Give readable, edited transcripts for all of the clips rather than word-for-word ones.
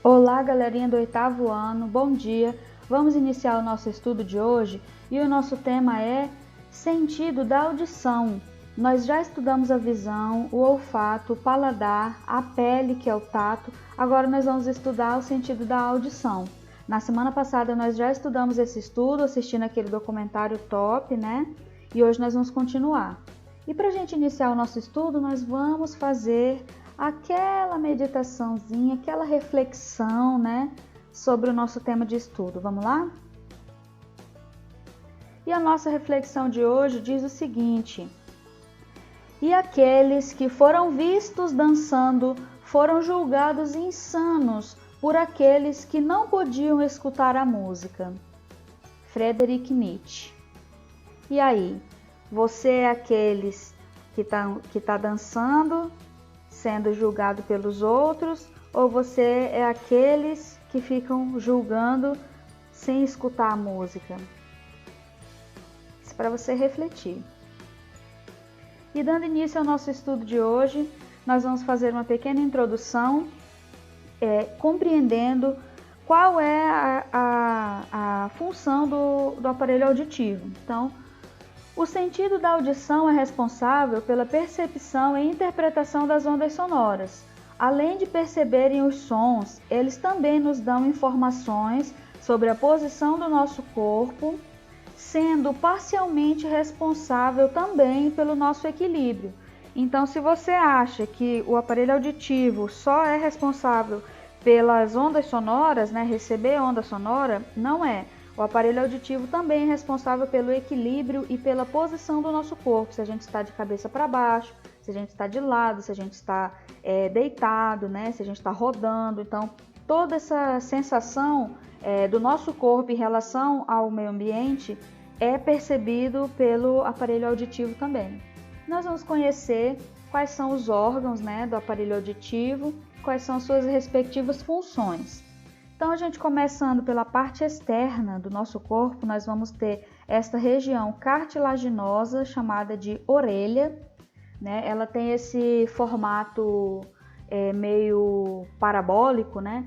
Olá, galerinha do oitavo ano, bom dia! Vamos iniciar o nosso estudo de hoje e o nosso tema é sentido da audição. Nós já estudamos a visão, o olfato, o paladar, a pele, que é o tato. Agora nós vamos estudar o sentido da audição. Na semana passada nós já estudamos esse estudo, assistindo aquele documentário top, né? E hoje nós vamos continuar. E para a gente iniciar o nosso estudo, nós vamos fazer aquela meditaçãozinha, aquela reflexão, né, sobre o nosso tema de estudo. Vamos lá? E a nossa reflexão de hoje diz o seguinte: e aqueles que foram vistos dançando foram julgados insanos por aqueles que não podiam escutar a música. Friedrich Nietzsche. E aí, você é aqueles que tá dançando, sendo julgado pelos outros, ou você é aqueles que ficam julgando sem escutar a música? Isso é para você refletir. E dando início ao nosso estudo de hoje, nós vamos fazer uma pequena introdução, compreendendo qual é a função do aparelho auditivo. Então, o sentido da audição é responsável pela percepção e interpretação das ondas sonoras. Além de perceberem os sons, eles também nos dão informações sobre a posição do nosso corpo, sendo parcialmente responsável também pelo nosso equilíbrio. Então, se você acha que o aparelho auditivo só é responsável pelas ondas sonoras, né, receber onda sonora, não é. O aparelho auditivo também é responsável pelo equilíbrio e pela posição do nosso corpo, se a gente está de cabeça para baixo, se a gente está de lado, se a gente está deitado, né? Se a gente está rodando. Então, toda essa sensação do nosso corpo em relação ao meio ambiente é percebido pelo aparelho auditivo também. Nós vamos conhecer quais são os órgãos, né, do aparelho auditivo, quais são suas respectivas funções. Então, a gente começando pela parte externa do nosso corpo, nós vamos ter esta região cartilaginosa chamada de orelha, né? Ela tem esse formato meio parabólico, né?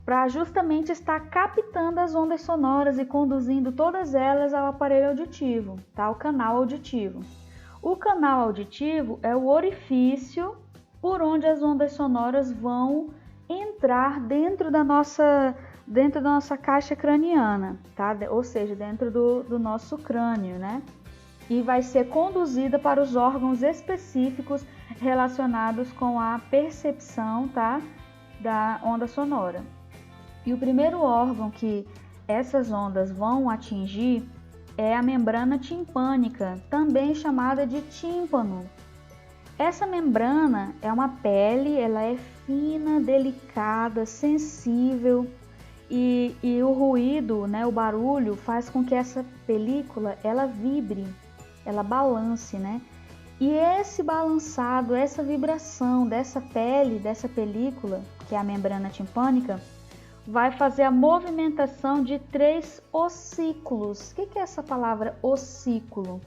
Para justamente estar captando as ondas sonoras e conduzindo todas elas ao aparelho auditivo, tá? O canal auditivo. O canal auditivo é o orifício por onde as ondas sonoras vão entrar dentro da nossa caixa craniana, tá? Ou seja, dentro do nosso crânio, né? E vai ser conduzida para os órgãos específicos relacionados com a percepção, tá? Da onda sonora. E o primeiro órgão que essas ondas vão atingir é a membrana timpânica, também chamada de tímpano. Essa membrana é uma pele, ela é fina, delicada, sensível e o ruído, né, o barulho faz com que essa película ela vibre, ela balance, né? E esse balançado, essa vibração dessa pele, dessa película, que é a membrana timpânica, vai fazer a movimentação de 3 ossículos. O que é essa palavra ossículo?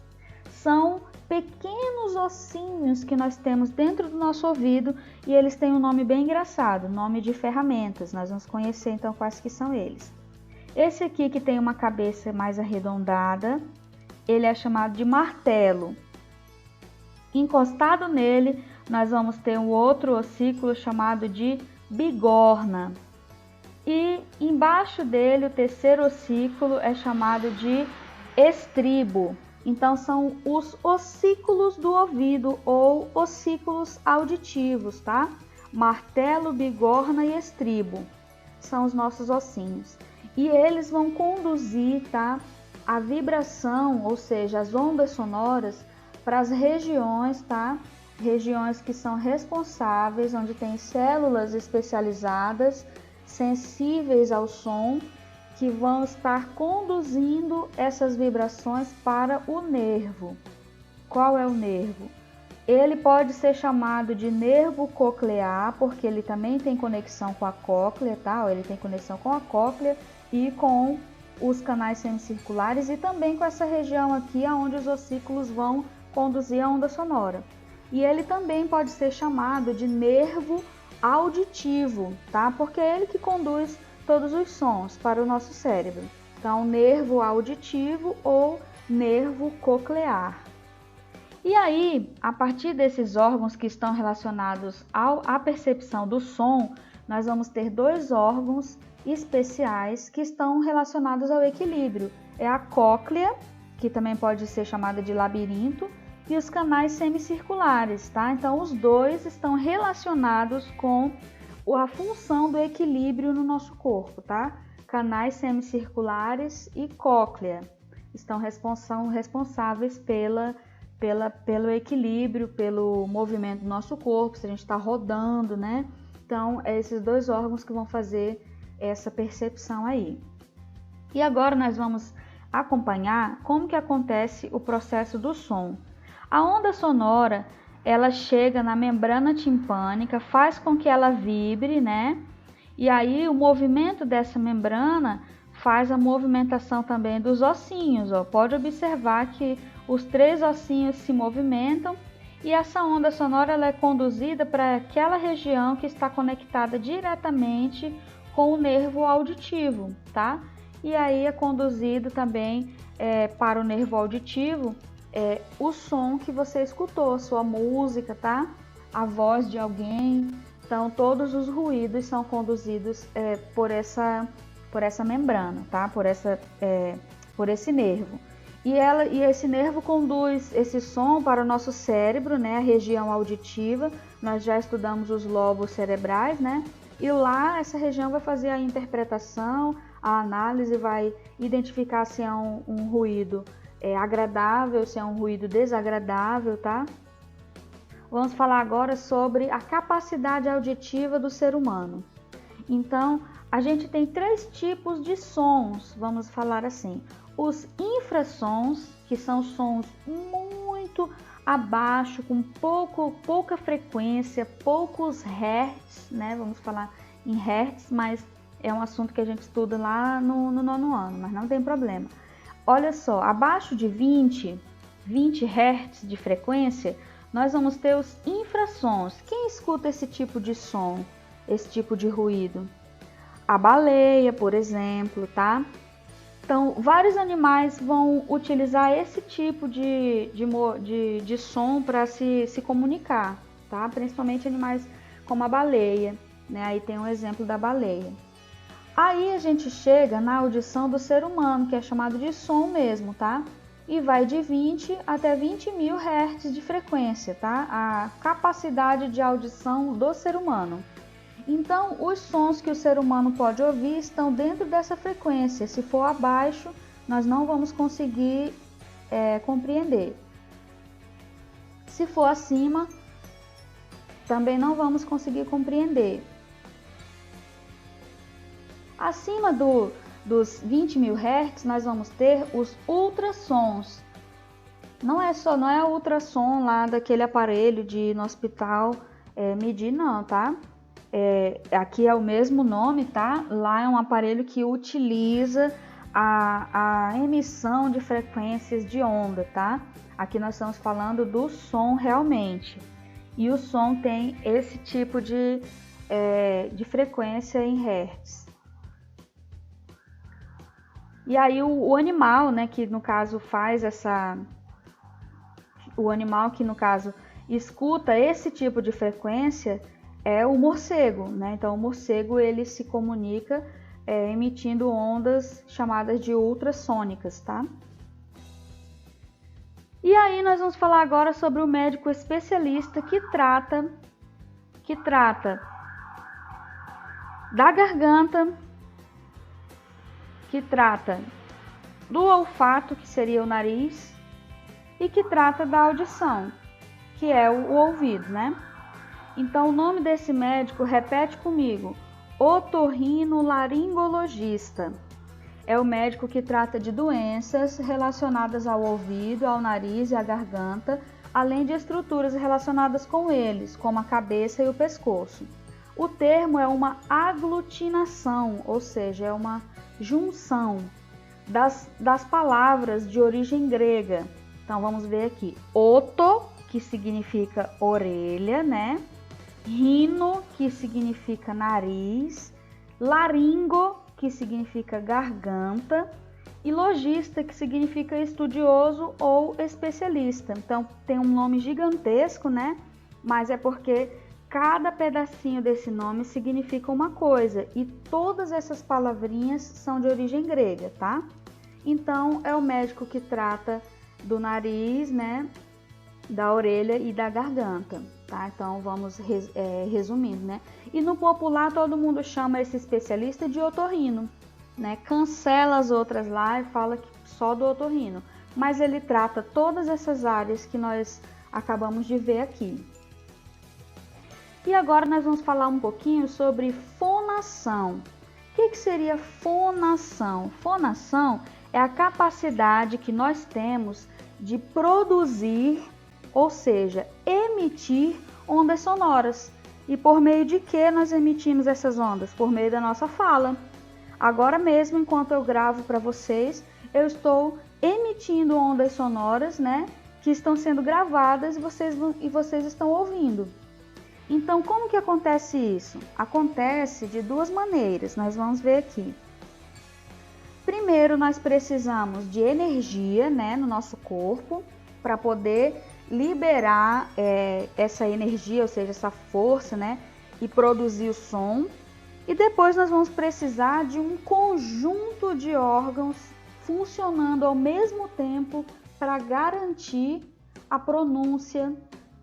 São pequenos ossinhos que nós temos dentro do nosso ouvido e eles têm um nome bem engraçado, nome de ferramentas. Nós vamos conhecer então quais que são eles. Esse aqui que tem uma cabeça mais arredondada, ele é chamado de martelo. Encostado nele, nós vamos ter um outro ossículo chamado de bigorna. E embaixo dele, o terceiro ossículo é chamado de estribo. Então, são os ossículos do ouvido ou ossículos auditivos, tá? Martelo, bigorna e estribo são os nossos ossinhos. E eles vão conduzir, tá? A vibração, ou seja, as ondas sonoras, para as regiões, tá? Regiões que são responsáveis, onde tem células especializadas, sensíveis ao som, que vão estar conduzindo essas vibrações para o nervo. Qual é o nervo? Ele pode ser chamado de nervo coclear, porque ele também tem conexão com a cóclea, tá? Ele tem conexão com a cóclea e com os canais semicirculares e também com essa região aqui, onde os ossículos vão conduzir a onda sonora. E ele também pode ser chamado de nervo auditivo, tá? Porque é ele que conduz todos os sons para o nosso cérebro. Então, nervo auditivo ou nervo coclear. E aí, a partir desses órgãos que estão relacionados à percepção do som, nós vamos ter dois órgãos especiais que estão relacionados ao equilíbrio. É a cóclea, que também pode ser chamada de labirinto, e os canais semicirculares, tá? Então, os dois estão relacionados com a função do equilíbrio no nosso corpo, tá? Canais semicirculares e cóclea são responsáveis pelo equilíbrio, pelo movimento do nosso corpo, se a gente está rodando, né? Então, é esses dois órgãos que vão fazer essa percepção aí. E agora nós vamos acompanhar como que acontece o processo do som. A onda sonora, ela chega na membrana timpânica, faz com que ela vibre, né? E aí o movimento dessa membrana faz a movimentação também dos ossinhos, ó. Pode observar que os 3 ossinhos se movimentam e essa onda sonora ela é conduzida para aquela região que está conectada diretamente com o nervo auditivo, tá? E aí é conduzido também para o nervo auditivo o som que você escutou, sua música, tá? A voz de alguém. Então, todos os ruídos são conduzidos por essa membrana, tá? Por esse nervo. E esse nervo conduz esse som para o nosso cérebro, né? A região auditiva. Nós já estudamos os lobos cerebrais, né? E lá essa região vai fazer a interpretação, a análise, vai identificar se é um ruído agradável, se é um ruído desagradável, tá? Vamos falar agora sobre a capacidade auditiva do ser humano. Então, a gente tem 3 tipos de sons, vamos falar assim. Os infrassons, que são sons muito abaixo, com pouca frequência, poucos hertz, né? Vamos falar em hertz, mas é um assunto que a gente estuda lá no 9º ano, mas não tem problema. Olha só, abaixo de 20 hertz de frequência, nós vamos ter os infrassons. Quem escuta esse tipo de som, esse tipo de ruído? A baleia, por exemplo, tá? Então, vários animais vão utilizar esse tipo de som para se comunicar, tá? Principalmente animais como a baleia, né? Aí tem um exemplo da baleia. Aí a gente chega na audição do ser humano, que é chamado de som mesmo, tá? E vai de 20 até 20 mil hertz de frequência, tá? A capacidade de audição do ser humano. Então, os sons que o ser humano pode ouvir estão dentro dessa frequência. Se for abaixo, nós não vamos conseguir compreender. Se for acima, também não vamos conseguir compreender. Acima dos 20 mil hertz, nós vamos ter os ultrassons. Não é o ultrassom lá daquele aparelho de ir no hospital medir, não, tá? Aqui é o mesmo nome, tá? Lá é um aparelho que utiliza a emissão de frequências de onda, tá? Aqui nós estamos falando do som realmente. E o som tem esse tipo de frequência em hertz. E aí o animal, né, que no caso o animal que no caso escuta esse tipo de frequência é o morcego, né? Então o morcego ele se comunica emitindo ondas chamadas de ultrassônicas, tá? E aí nós vamos falar agora sobre o médico especialista que trata da garganta, que trata do olfato, que seria o nariz, e que trata da audição, que é o ouvido, né? Então, o nome desse médico, repete comigo, otorrinolaringologista. É o médico que trata de doenças relacionadas ao ouvido, ao nariz e à garganta, além de estruturas relacionadas com eles, como a cabeça e o pescoço. O termo é uma aglutinação, ou seja, é uma junção das palavras de origem grega. Então vamos ver aqui, oto, que significa orelha, né? rino, que significa nariz, laringo, que significa garganta, e logista, que significa estudioso ou especialista. Então, tem um nome gigantesco, né? Mas é porque cada pedacinho desse nome significa uma coisa, e todas essas palavrinhas são de origem grega, tá? Então, é o médico que trata do nariz, né? Da orelha e da garganta, tá? Então, vamos resumindo, né? E no popular, todo mundo chama esse especialista de otorrino, né? Cancela as outras lá e fala que só do otorrino, mas ele trata todas essas áreas que nós acabamos de ver aqui. E agora nós vamos falar um pouquinho sobre fonação. O que seria fonação? Fonação é a capacidade que nós temos de produzir, ou seja, emitir ondas sonoras. E por meio de que nós emitimos essas ondas? Por meio da nossa fala. Agora mesmo, enquanto eu gravo para vocês, eu estou emitindo ondas sonoras, né, que estão sendo gravadas e vocês estão ouvindo. Então, como que acontece isso? Acontece de duas maneiras, nós vamos ver aqui. Primeiro, nós precisamos de energia, né, no nosso corpo, para poder liberar essa energia, ou seja, essa força, né, e produzir o som. E depois nós vamos precisar de um conjunto de órgãos funcionando ao mesmo tempo para garantir a pronúncia,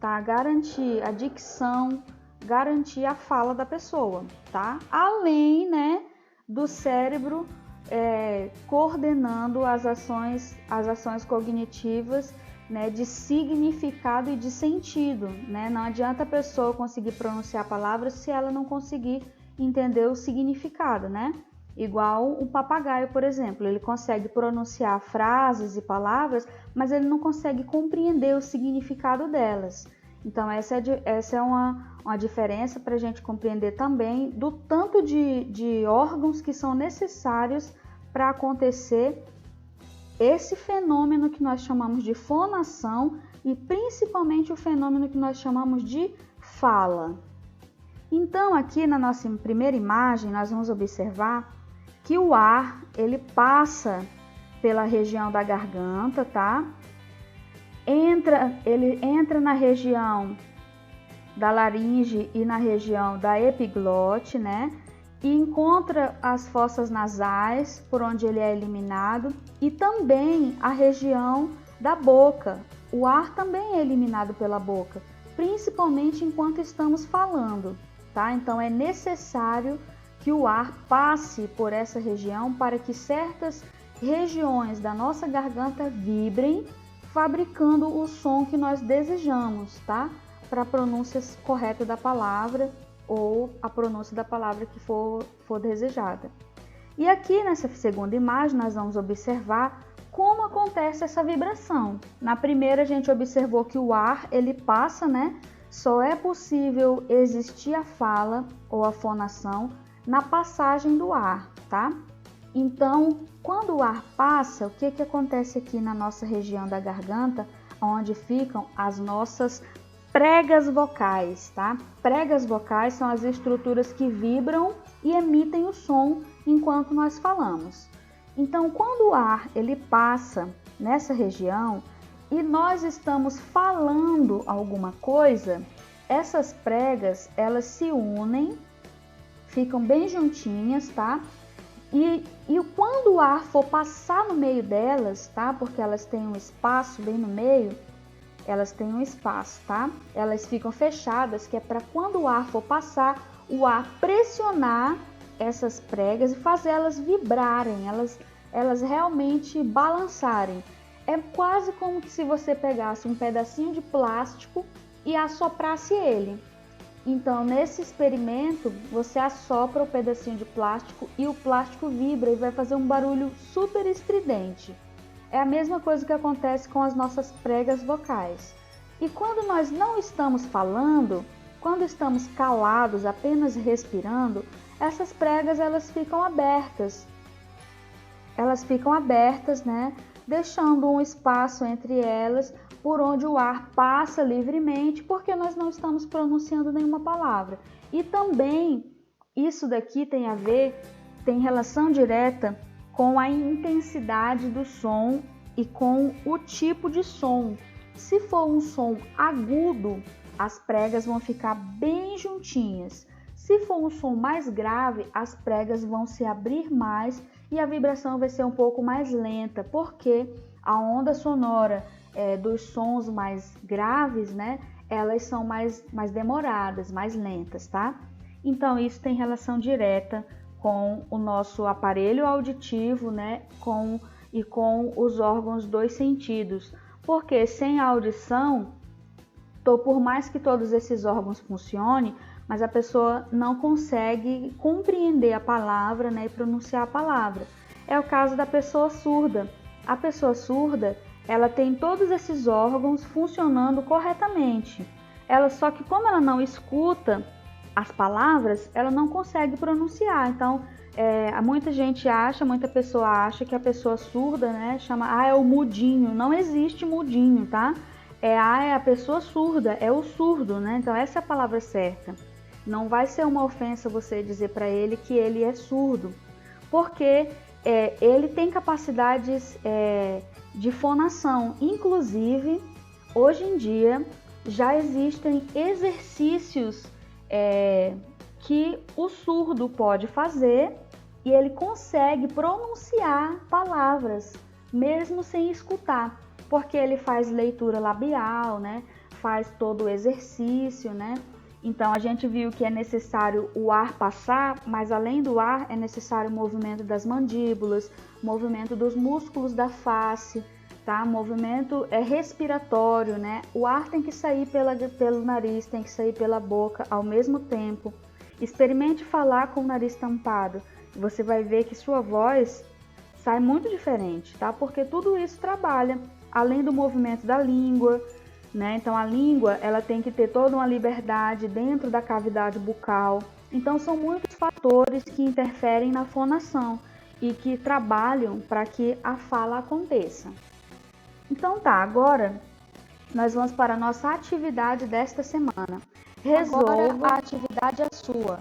tá? Garantir a dicção, garantir a fala da pessoa, tá? Além, né, do cérebro coordenando as ações cognitivas, né, de significado e de sentido, né? Não adianta a pessoa conseguir pronunciar palavras se ela não conseguir entender o significado, né? Igual um papagaio, por exemplo, ele consegue pronunciar frases e palavras, mas ele não consegue compreender o significado delas. Então essa é uma diferença para a gente compreender também do tanto de órgãos que são necessários para acontecer esse fenômeno que nós chamamos de fonação e principalmente o fenômeno que nós chamamos de fala. Então, aqui na nossa primeira imagem, nós vamos observar que o ar, ele passa pela região da garganta, tá? Ele entra na região da laringe e na região da epiglote, né? E encontra as fossas nasais, por onde ele é eliminado, e também a região da boca. O ar também é eliminado pela boca, principalmente enquanto estamos falando. Tá? Então é necessário que o ar passe por essa região para que certas regiões da nossa garganta vibrem, fabricando o som que nós desejamos, tá? Para a pronúncia correta da palavra ou a pronúncia da palavra que for desejada. E aqui nessa segunda imagem nós vamos observar como acontece essa vibração. Na primeira a gente observou que o ar ele passa, né? Só é possível existir a fala ou a fonação na passagem do ar, tá? Então, quando o ar passa, o que acontece aqui na nossa região da garganta, onde ficam as nossas pregas vocais, tá? Pregas vocais são as estruturas que vibram e emitem o som enquanto nós falamos. Então, quando o ar ele passa nessa região, e nós estamos falando alguma coisa, essas pregas, elas se unem, ficam bem juntinhas, tá? E quando o ar for passar no meio delas, tá? Porque elas têm um espaço bem no meio, elas têm um espaço, tá? Elas ficam fechadas, que é para quando o ar for passar, o ar pressionar essas pregas e fazer elas vibrarem, elas realmente balançarem. É quase como que se você pegasse um pedacinho de plástico e assoprasse ele. Então, nesse experimento, você assopra o pedacinho de plástico e o plástico vibra e vai fazer um barulho super estridente. É a mesma coisa que acontece com as nossas pregas vocais. E quando nós não estamos falando, quando estamos calados, apenas respirando, essas pregas elas ficam abertas. Elas ficam abertas, né? Deixando um espaço entre elas por onde o ar passa livremente, porque nós não estamos pronunciando nenhuma palavra. E também isso daqui tem relação direta com a intensidade do som e com o tipo de som. Se for um som agudo, as pregas vão ficar bem juntinhas. Se for um som mais grave, as pregas vão se abrir mais e a vibração vai ser um pouco mais lenta, porque a onda sonora dos sons mais graves, né, elas são mais demoradas, mais lentas, tá? Então isso tem relação direta com o nosso aparelho auditivo, né, com os órgãos dos sentidos, porque sem a audição, por mais que todos esses órgãos funcionem, mas a pessoa não consegue compreender a palavra, né, e pronunciar a palavra. É o caso da pessoa surda. A pessoa surda, ela tem todos esses órgãos funcionando corretamente. Só que como ela não escuta as palavras, ela não consegue pronunciar. Então, muita pessoa acha que a pessoa surda, né, é o mudinho. Não existe mudinho, tá? É a pessoa surda, é o surdo, né? Então, essa é a palavra certa. Não vai ser uma ofensa você dizer para ele que ele é surdo, porque ele tem capacidades de fonação. Inclusive, hoje em dia, já existem exercícios que o surdo pode fazer e ele consegue pronunciar palavras, mesmo sem escutar, porque ele faz leitura labial, né? Faz todo o exercício, né? Então, a gente viu que é necessário o ar passar, mas além do ar, é necessário o movimento das mandíbulas, movimento dos músculos da face, tá? Movimento respiratório, né? O ar tem que sair pelo nariz, tem que sair pela boca ao mesmo tempo. Experimente falar com o nariz tampado. Você vai ver que sua voz sai muito diferente, tá? Porque tudo isso trabalha, além do movimento da língua, né? Então a língua, ela tem que ter toda uma liberdade dentro da cavidade bucal. Então são muitos fatores que interferem na fonação e que trabalham para que a fala aconteça. Então tá, agora nós vamos para a nossa atividade desta semana. Agora a atividade é sua.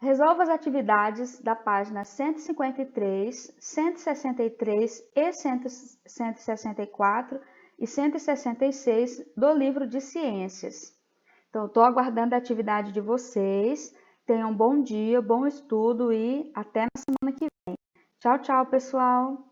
Resolva as atividades da página 153, 163 e 164 e 166 do livro de ciências. Então, estou aguardando a atividade de vocês. Tenham um bom dia, bom estudo e até na semana que vem. Tchau, tchau, pessoal!